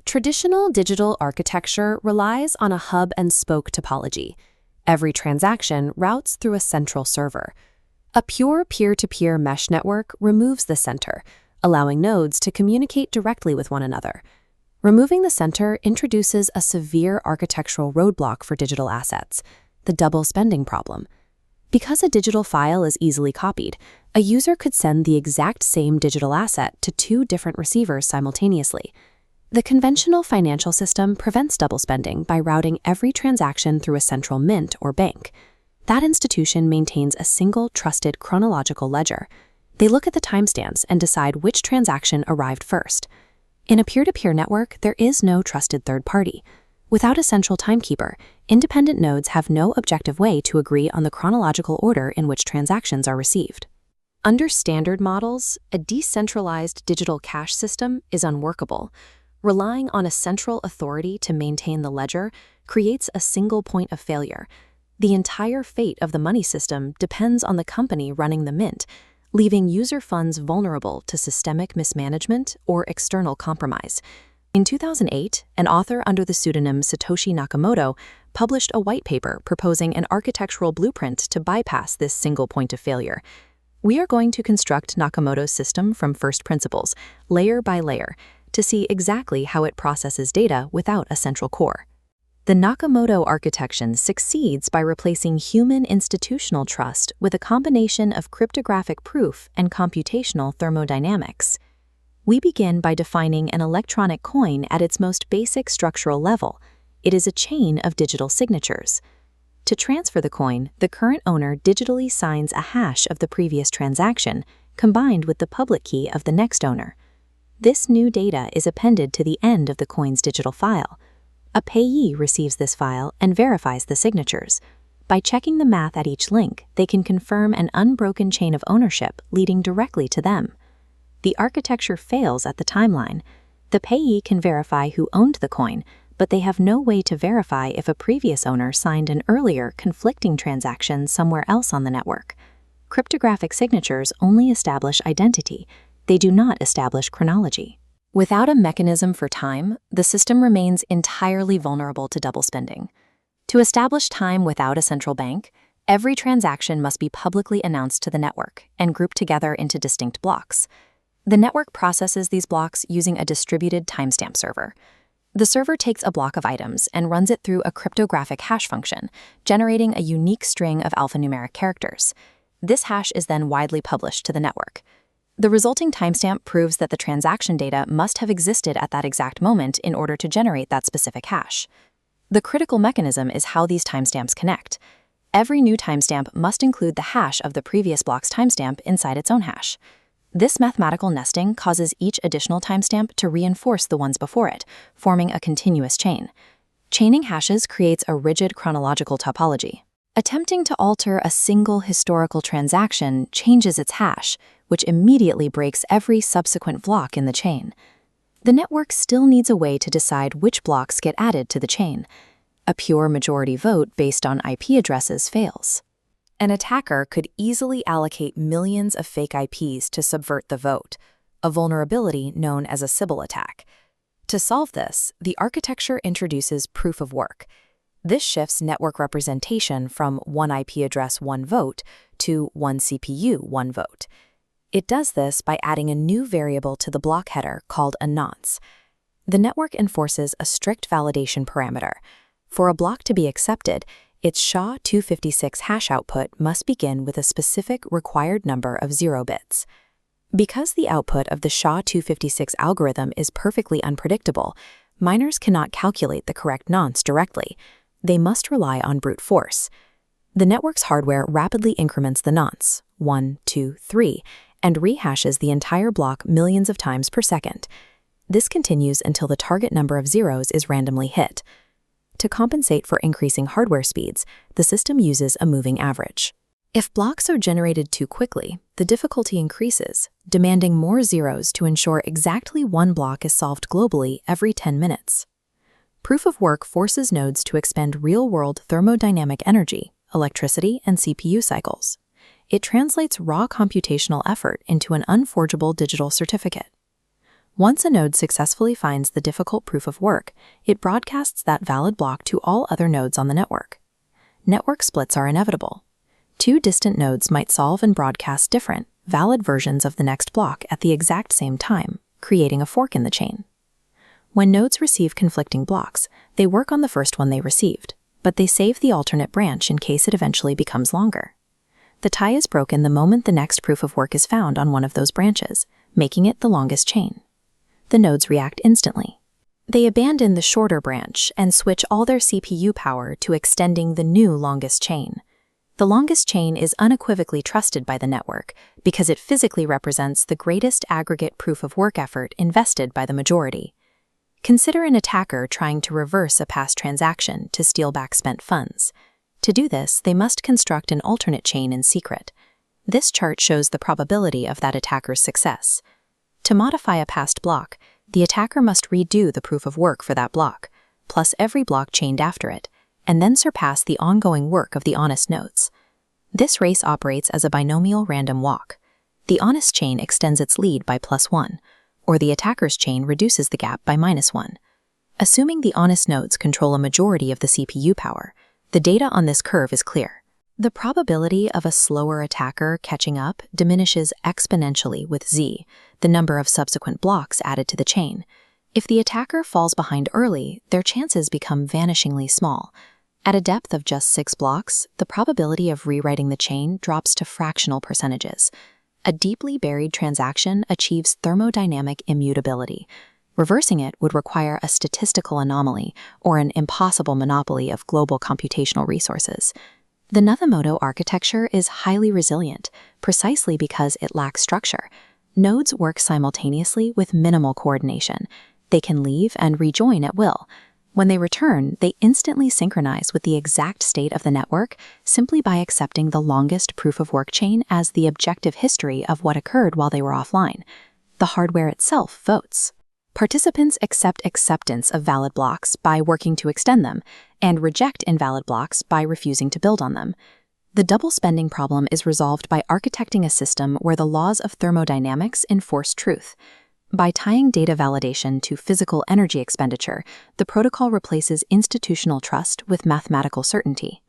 Traditional digital architecture relies on a hub-and-spoke topology. Every transaction routes through a central server. A pure peer-to-peer mesh network removes the center, allowing nodes to communicate directly with one another. Removing the center introduces a severe architectural roadblock for digital assets, the double spending problem. Because a digital file is easily copied, a user could send the exact same digital asset to two different receivers simultaneously. The conventional financial system prevents double spending by routing every transaction through a central mint or bank. That institution maintains a single trusted chronological ledger. They look at the timestamps and decide which transaction arrived first. In a peer-to-peer network, there is no trusted third party. Without a central timekeeper, independent nodes have no objective way to agree on the chronological order in which transactions are received. Under standard models, a decentralized digital cash system is unworkable. Relying on a central authority to maintain the ledger creates a single point of failure. The entire fate of the money system depends on the company running the mint, leaving user funds vulnerable to systemic mismanagement or external compromise. In 2008, an author under the pseudonym Satoshi Nakamoto published a white paper proposing an architectural blueprint to bypass this single point of failure. We are going to construct Nakamoto's system from first principles, layer by layer, to see exactly how it processes data without a central core. The Nakamoto architecture succeeds by replacing human institutional trust with a combination of cryptographic proof and computational thermodynamics. We begin by defining an electronic coin at its most basic structural level. It is a chain of digital signatures. To transfer the coin, the current owner digitally signs a hash of the previous transaction, combined with the public key of the next owner. This new data is appended to the end of the coin's digital file. A payee receives this file and verifies the signatures. By checking the math at each link, they can confirm an unbroken chain of ownership leading directly to them. The architecture fails at the timeline. The payee can verify who owned the coin, but they have no way to verify if a previous owner signed an earlier conflicting transaction somewhere else on the network. Cryptographic signatures only establish identity. They do not establish chronology. Without a mechanism for time, the system remains entirely vulnerable to double spending. To establish time without a central bank, every transaction must be publicly announced to the network and grouped together into distinct blocks. The network processes these blocks using a distributed timestamp server. The server takes a block of items and runs it through a cryptographic hash function, generating a unique string of alphanumeric characters. This hash is then widely published to the network. The resulting timestamp proves that the transaction data must have existed at that exact moment in order to generate that specific hash. The critical mechanism is how these timestamps connect. Every new timestamp must include the hash of the previous block's timestamp inside its own hash. This mathematical nesting causes each additional timestamp to reinforce the ones before it, forming a continuous chain. Chaining hashes creates a rigid chronological topology. Attempting to alter a single historical transaction changes its hash, which immediately breaks every subsequent block in the chain. The network still needs a way to decide which blocks get added to the chain. A pure majority vote based on IP addresses fails. An attacker could easily allocate millions of fake IPs to subvert the vote, a vulnerability known as a Sybil attack. To solve this, the architecture introduces proof of work. This shifts network representation from one IP address, one vote, to one CPU, one vote. It does this by adding a new variable to the block header called a nonce. The network enforces a strict validation parameter. For a block to be accepted, its SHA-256 hash output must begin with a specific required number of 0 bits. Because the output of the SHA-256 algorithm is perfectly unpredictable, miners cannot calculate the correct nonce directly. They must rely on brute force. The network's hardware rapidly increments the nonce, 1, 2, 3, and rehashes the entire block millions of times per second. This continues until the target number of zeros is randomly hit. To compensate for increasing hardware speeds, the system uses a moving average. If blocks are generated too quickly, the difficulty increases, demanding more zeros to ensure exactly one block is solved globally every 10 minutes. Proof of work forces nodes to expend real-world thermodynamic energy, electricity, and CPU cycles. It translates raw computational effort into an unforgeable digital certificate. Once a node successfully finds the difficult proof of work, it broadcasts that valid block to all other nodes on the network. Network splits are inevitable. Two distant nodes might solve and broadcast different, valid versions of the next block at the exact same time, creating a fork in the chain. When nodes receive conflicting blocks, they work on the first one they received, but they save the alternate branch in case it eventually becomes longer. The tie is broken the moment the next proof of work is found on one of those branches, making it the longest chain. The nodes react instantly. They abandon the shorter branch and switch all their CPU power to extending the new longest chain. The longest chain is unequivocally trusted by the network because it physically represents the greatest aggregate proof of work effort invested by the majority. Consider an attacker trying to reverse a past transaction to steal back spent funds. To do this, they must construct an alternate chain in secret. This chart shows the probability of that attacker's success. To modify a past block, the attacker must redo the proof of work for that block, plus every block chained after it, and then surpass the ongoing work of the honest nodes. This race operates as a binomial random walk. The honest chain extends its lead by +1, or the attacker's chain reduces the gap by -1. Assuming the honest nodes control a majority of the CPU power, the data on this curve is clear. The probability of a slower attacker catching up diminishes exponentially with Z, the number of subsequent blocks added to the chain. If the attacker falls behind early, their chances become vanishingly small. At a depth of just 6 blocks, the probability of rewriting the chain drops to fractional percentages. A deeply buried transaction achieves thermodynamic immutability. Reversing it would require a statistical anomaly or an impossible monopoly of global computational resources. The Nakamoto architecture is highly resilient, precisely because it lacks structure. Nodes work simultaneously with minimal coordination. They can leave and rejoin at will. When they return, they instantly synchronize with the exact state of the network simply by accepting the longest proof of work chain as the objective history of what occurred while they were offline. The hardware itself votes. Participants accept acceptance of valid blocks by working to extend them, and reject invalid blocks by refusing to build on them. The double spending problem is resolved by architecting a system where the laws of thermodynamics enforce truth. By tying data validation to physical energy expenditure, the protocol replaces institutional trust with mathematical certainty.